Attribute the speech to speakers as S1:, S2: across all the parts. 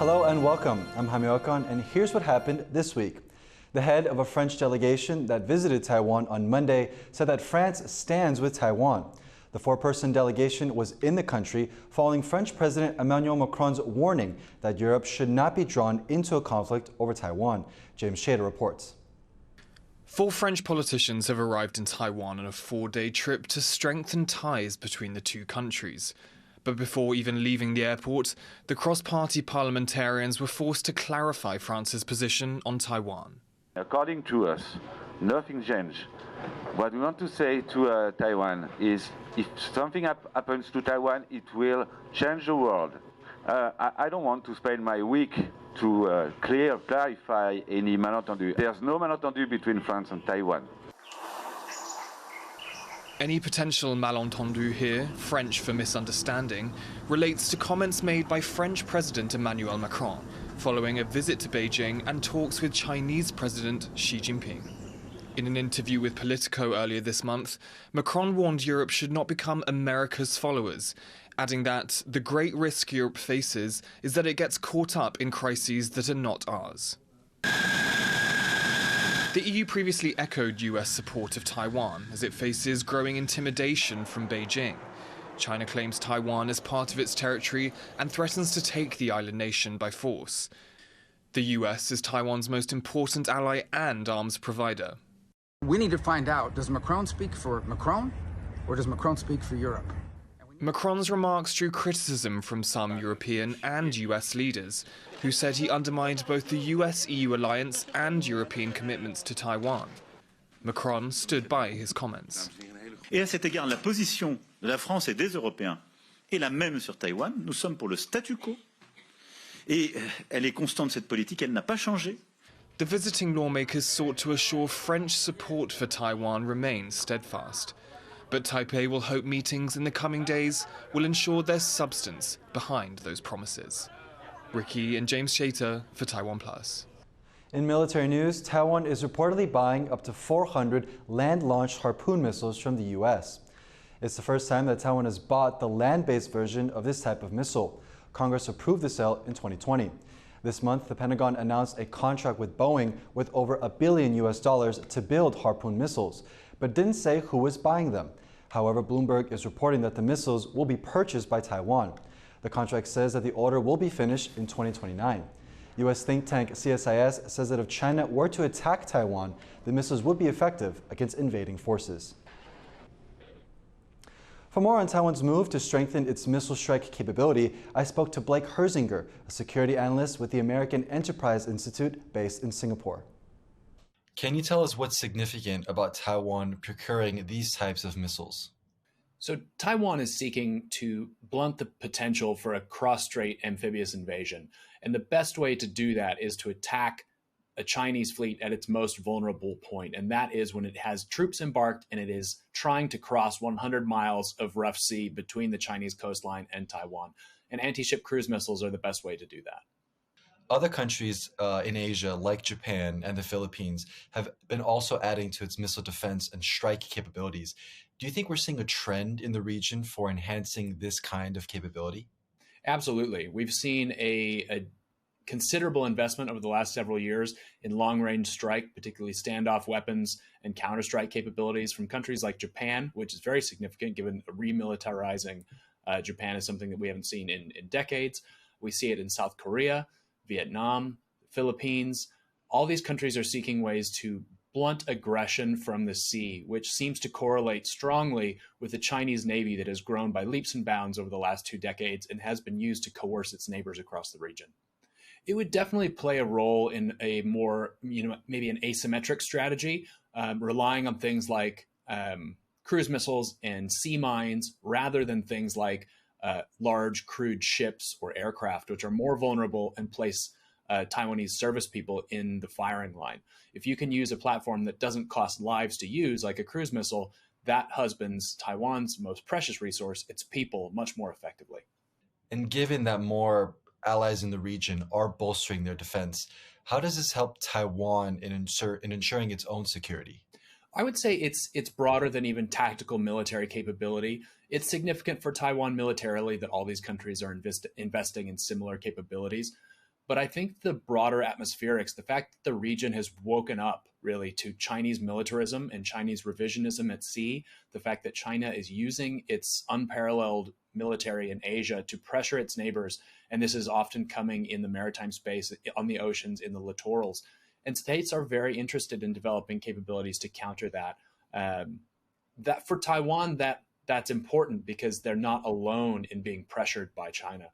S1: Hello and welcome. I'm Jaime Ocon, and here's what happened this week. The head of a French delegation that visited Taiwan on Monday said that France stands with Taiwan. The four-person delegation was in the country following French President Emmanuel Macron's warning that Europe should not be drawn into a conflict over Taiwan. James reports.
S2: 4 French politicians have arrived in Taiwan on a 4-day trip to strengthen ties between the two countries. But before even leaving the airport, the cross-party parliamentarians were forced to clarify France's position on Taiwan.
S3: According to us, nothing changed. What we want to say to Taiwan is if something happens to Taiwan, it will change the world. I don't want to spend my week to clarify any malentendu. There's no malentendu between France and Taiwan.
S2: Any potential malentendu here, French for misunderstanding, relates to comments made by French President Emmanuel Macron following a visit to Beijing and talks with Chinese President Xi Jinping. In an interview with Politico earlier this month, Macron warned Europe should not become America's followers, adding that the great risk Europe faces is that it gets caught up in crises that are not ours. The EU previously echoed US support of Taiwan as it faces growing intimidation from Beijing. China claims Taiwan as part of its territory and threatens to take the island nation by force. The US is Taiwan's most important ally and arms provider.
S4: We need to find out, does Macron speak for Macron or does Macron speak for Europe?
S2: Macron's remarks drew criticism from some European and US leaders, who said he undermined both the US-EU alliance and European commitments to Taiwan. Macron stood by his comments.
S5: Et à cet égard, la position de la France et des Européens est la même sur Taïwan. Nous sommes pour le statu quo. Et elle est constante, cette politique, elle n'a pas changé.
S2: The visiting lawmakers sought to assure French support for Taiwan remains steadfast. But Taipei will hope meetings in the coming days will ensure there's substance behind those promises. Ricky and James Shater for TaiwanPlus.
S1: In military news, Taiwan is reportedly buying up to 400 land-launched Harpoon missiles from the U.S. It's the first time that Taiwan has bought the land-based version of this type of missile. Congress approved the sale in 2020. This month, the Pentagon announced a contract with Boeing with over $1 billion to build Harpoon missiles, but didn't say who was buying them. However, Bloomberg is reporting that the missiles will be purchased by Taiwan. The contract says that the order will be finished in 2029. U.S. think tank CSIS says that if China were to attack Taiwan, the missiles would be effective against invading forces. For more on Taiwan's move to strengthen its missile strike capability, I spoke to Blake Herzinger, a security analyst with the American Enterprise Institute based in Singapore.
S6: Can you tell us what's significant about Taiwan procuring these types of missiles?
S7: So Taiwan is seeking to blunt the potential for a cross-strait amphibious invasion. And the best way to do that is to attack a Chinese fleet at its most vulnerable point. And that is when it has troops embarked and it is trying to cross 100 miles of rough sea between the Chinese coastline and Taiwan. And anti-ship cruise missiles are the best way to do that.
S6: Other countries in Asia, like Japan and the Philippines, have been also adding to its missile defense and strike capabilities. Do you think we're seeing a trend in the region for enhancing this kind of capability?
S7: Absolutely. We've seen a considerable investment over the last several years in long-range strike, particularly standoff weapons and counter-strike capabilities from countries like Japan, which is very significant given remilitarizing Japan is something that we haven't seen in decades. We see it in South Korea, Vietnam, Philippines. All these countries are seeking ways to blunt aggression from the sea, which seems to correlate strongly with the Chinese Navy that has grown by leaps and bounds over the last 2 decades and has been used to coerce its neighbors across the region. It would definitely play a role in a more, maybe an asymmetric strategy, relying on things like cruise missiles and sea mines rather than things like large crewed ships or aircraft, which are more vulnerable and place Taiwanese service people in the firing line. If you can use a platform that doesn't cost lives to use, like a cruise missile, that husbands Taiwan's most precious resource, its people, much more effectively.
S6: And given that more allies in the region are bolstering their defense, how does this help Taiwan in ensuring its own security?
S7: I would say it's broader than even tactical military capability. It's significant for Taiwan militarily that all these countries are investing in similar capabilities. But I think the broader atmospherics, the fact that the region has woken up really to Chinese militarism and Chinese revisionism at sea, the fact that China is using its unparalleled military in Asia to pressure its neighbors, and this is often coming in the maritime space, on the oceans, in the littorals. And states are very interested in developing capabilities to counter that. That for Taiwan, that's important because they're not alone in being pressured by China.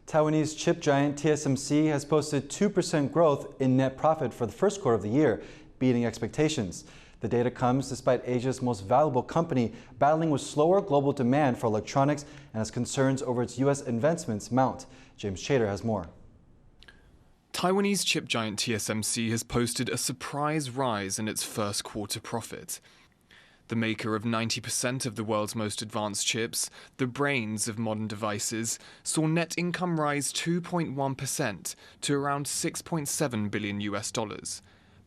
S1: Taiwanese chip giant TSMC has posted 2% growth in net profit for the first quarter of the year, beating expectations. The data comes despite Asia's most valuable company battling with slower global demand for electronics and as concerns over its U.S. investments mount. James Chater has more.
S2: Taiwanese chip giant TSMC has posted a surprise rise in its first quarter profit. The maker of 90% of the world's most advanced chips, the brains of modern devices, saw net income rise 2.1% to around $6.7 billion.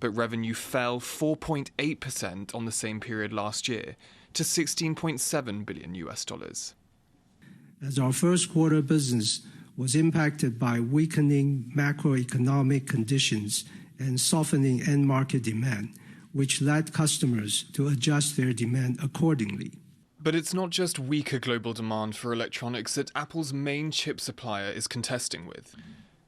S2: But revenue fell 4.8% on the same period last year to $16.7 billion.
S8: As our first quarter business was impacted by weakening macroeconomic conditions and softening end market demand, which led customers to adjust their demand accordingly.
S2: But it's not just weaker global demand for electronics that Apple's main chip supplier is contesting with.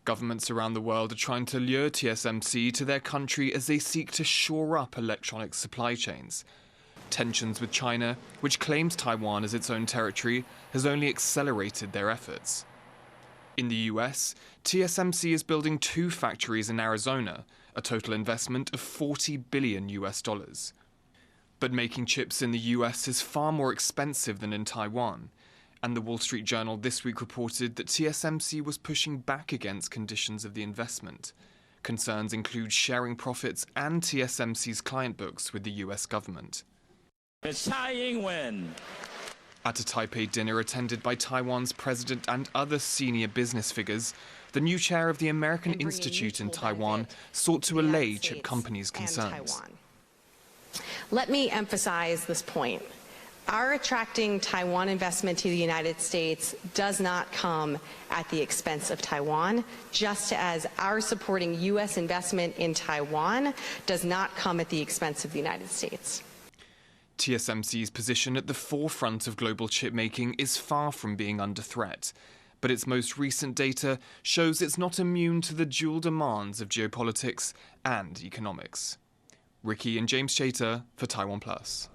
S2: Governments around the world are trying to lure TSMC to their country as they seek to shore up electronics supply chains. Tensions with China, which claims Taiwan as its own territory, has only accelerated their efforts. In the US, TSMC is building 2 factories in Arizona, a total investment of $40 billion. But making chips in the US is far more expensive than in Taiwan. And the Wall Street Journal this week reported that TSMC was pushing back against conditions of the investment. Concerns include sharing profits and TSMC's client books with the US government.
S9: It's Taiwan.
S2: At a Taipei dinner attended by Taiwan's president and other senior business figures, the new chair of the American Institute in Taiwan sought to allay chip companies' concerns.
S10: Let me emphasize this point. Our attracting Taiwan investment to the United States does not come at the expense of Taiwan, just as our supporting U.S. investment in Taiwan does not come at the expense of the United States.
S2: TSMC's position at the forefront of global chip making is far from being under threat, but its most recent data shows it's not immune to the dual demands of geopolitics and economics. Ricky and James Chater for TaiwanPlus.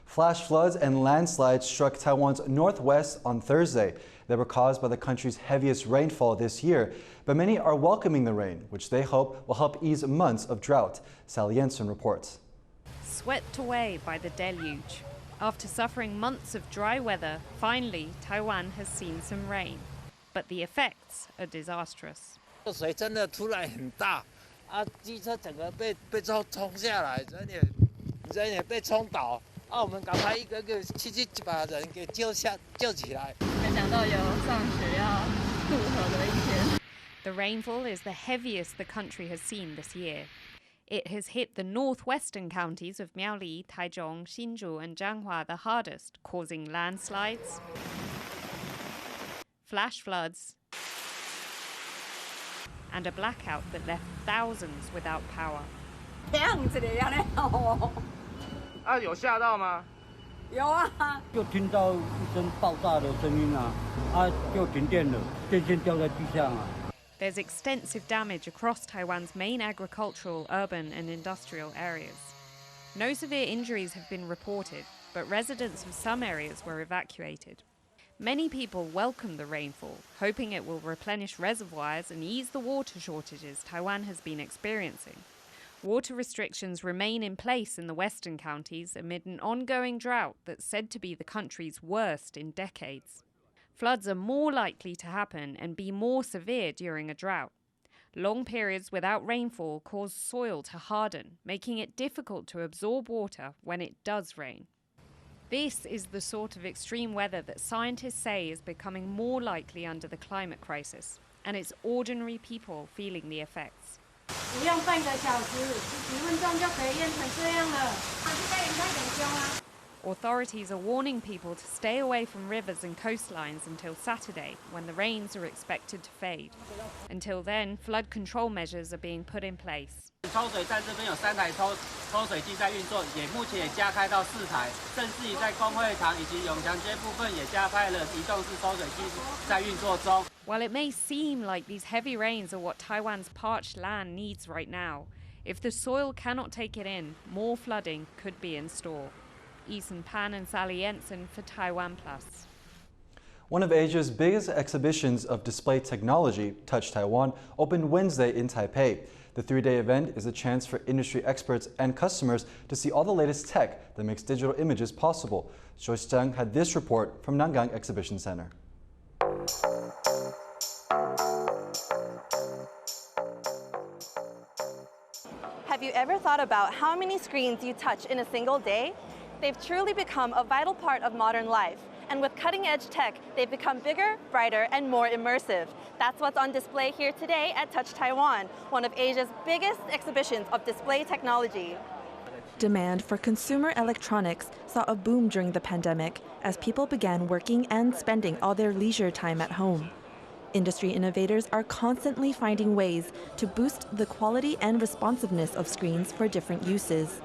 S1: Flash floods and landslides struck Taiwan's Northwest on Thursday. They were caused by the country's heaviest rainfall this year, but many are welcoming the rain, which they hope will help ease months of drought. Sally Jensen reports.
S11: Swept away by the deluge. After suffering months of dry weather, finally Taiwan has seen some rain. But the effects are disastrous. The rainfall is the heaviest the country has seen this year. It has hit the northwestern counties of Miaoli, Taichung, Hsinchu and Jianghua the hardest, causing landslides, flash floods, and a blackout that left thousands without power. There's extensive damage across Taiwan's main agricultural, urban and industrial areas. No severe injuries have been reported, but residents of some areas were evacuated. Many people welcome the rainfall, hoping it will replenish reservoirs and ease the water shortages Taiwan has been experiencing. Water restrictions remain in place in the western counties amid an ongoing drought that's said to be the country's worst in decades. Floods are more likely to happen and be more severe during a drought. Long periods without rainfall cause soil to harden, making it difficult to absorb water when it does rain. This is the sort of extreme weather that scientists say is becoming more likely under the climate crisis, and it's ordinary people feeling the effects. Authorities are warning people to stay away from rivers and coastlines until Saturday, when the rains are expected to fade. Until then, flood control measures are being put in place.
S12: 抽水站这边有3台抽水机在运作，目前也加开到4台，甚至于在公会堂以及永强街部分也加开了移动式抽水机在运作中。
S11: While it may seem like these heavy rains are what Taiwan's parched land needs right now, if the soil cannot take it in, more flooding could be in store. Ethan Pan and Sally Jensen for TaiwanPlus.
S1: One of Asia's biggest exhibitions of display technology, Touch Taiwan, opened Wednesday in Taipei. The 3-day event is a chance for industry experts and customers to see all the latest tech that makes digital images possible. Joyce Zhang had this report from Nangang Exhibition Center.
S13: Have you ever thought about how many screens you touch in a single day? They've truly become a vital part of modern life. And with cutting-edge tech, they've become bigger, brighter, and more immersive. That's what's on display here today at Touch Taiwan, one of Asia's biggest exhibitions of display technology.
S14: Demand for consumer electronics saw a boom during the pandemic as people began working and spending all their leisure time at home. Industry innovators are constantly finding ways to boost the quality and responsiveness of screens for different uses.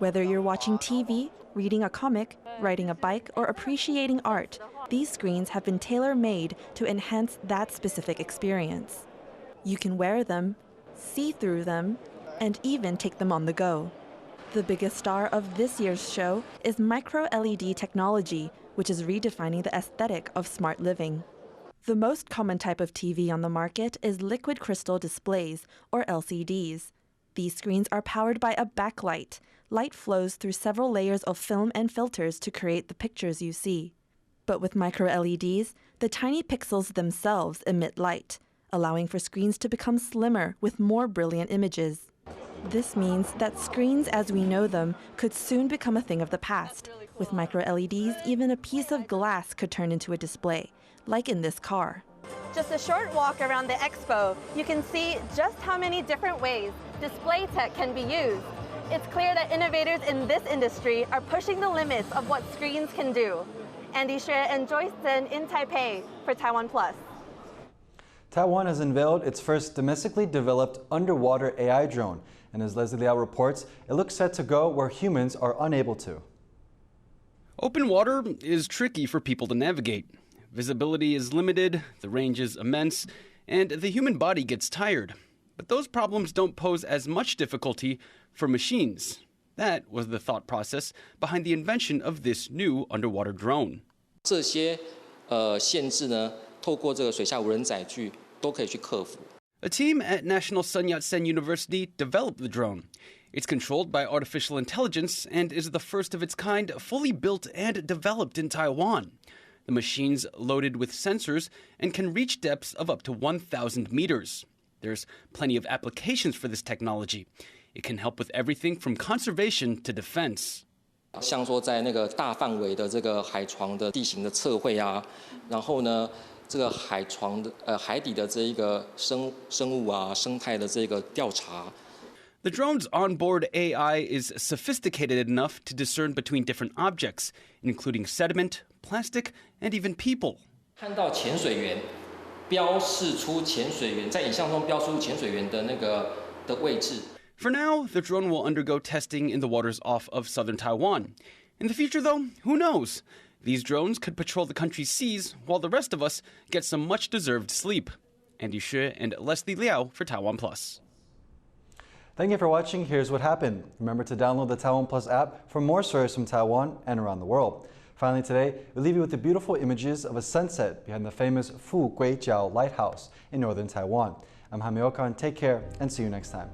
S14: Whether you're watching TV, reading a comic, riding a bike, or appreciating art, these screens have been tailor-made to enhance that specific experience. You can wear them, see through them, and even take them on the go. The biggest star of this year's show is micro-LED technology, which is redefining the aesthetic of smart living. The most common type of TV on the market is liquid crystal displays, or LCDs. These screens are powered by a backlight. Light flows through several layers of film and filters to create the pictures you see. But with micro-LEDs, the tiny pixels themselves emit light, allowing for screens to become slimmer with more brilliant images. This means that screens as we know them could soon become a thing of the past. With micro-LEDs, even a piece of glass could turn into a display, like in this car.
S13: Just a short walk around the Expo, you can see just how many different ways display tech can be used. It's clear that innovators in this industry are pushing the limits of what screens can do. Andy Xue and Joyce Zhen in Taipei for TaiwanPlus.
S1: Taiwan has unveiled its first domestically developed underwater AI drone. And as Leslie Liao reports, it looks set to go where humans are unable to.
S15: Open water is tricky for people to navigate. Visibility is limited, the range is immense, and the human body gets tired. But those problems don't pose as much difficulty for machines. That was the thought process behind the invention of this new underwater drone.
S16: 这些限制呢，透过这个水下无人载具都可以去克服。
S15: A team at National Sun Yat-sen University developed the drone. It's controlled by artificial intelligence and is the first of its kind fully built and developed in Taiwan. The machine's loaded with sensors and can reach depths of up to 1,000 meters. There's plenty of applications for this technology. It can help with everything from conservation to defense.
S16: 像说在那个大范围的这个海床的地形的测绘啊，然后呢，这个海床的海底的这一个生物啊、生态的这个调查。
S15: The drone's onboard AI is sophisticated enough to discern between different objects, including sediment, plastic, and even people.
S16: 看到潜水员，标示出潜水员在影像中标出潜水员的那个的位置。
S15: For now, the drone will undergo testing in the waters off of southern Taiwan. In the future, though, who knows? These drones could patrol the country's seas while the rest of us get some much-deserved sleep. Andy Xue and Leslie Liao for TaiwanPlus.
S1: Thank you for watching. Here's what happened. Remember to download the TaiwanPlus app for more stories from Taiwan and around the world. Finally today, we leave you with the beautiful images of a sunset behind the famous Fu Guijiao Lighthouse in northern Taiwan. I'm Jaime Ocon. Take care and see you next time.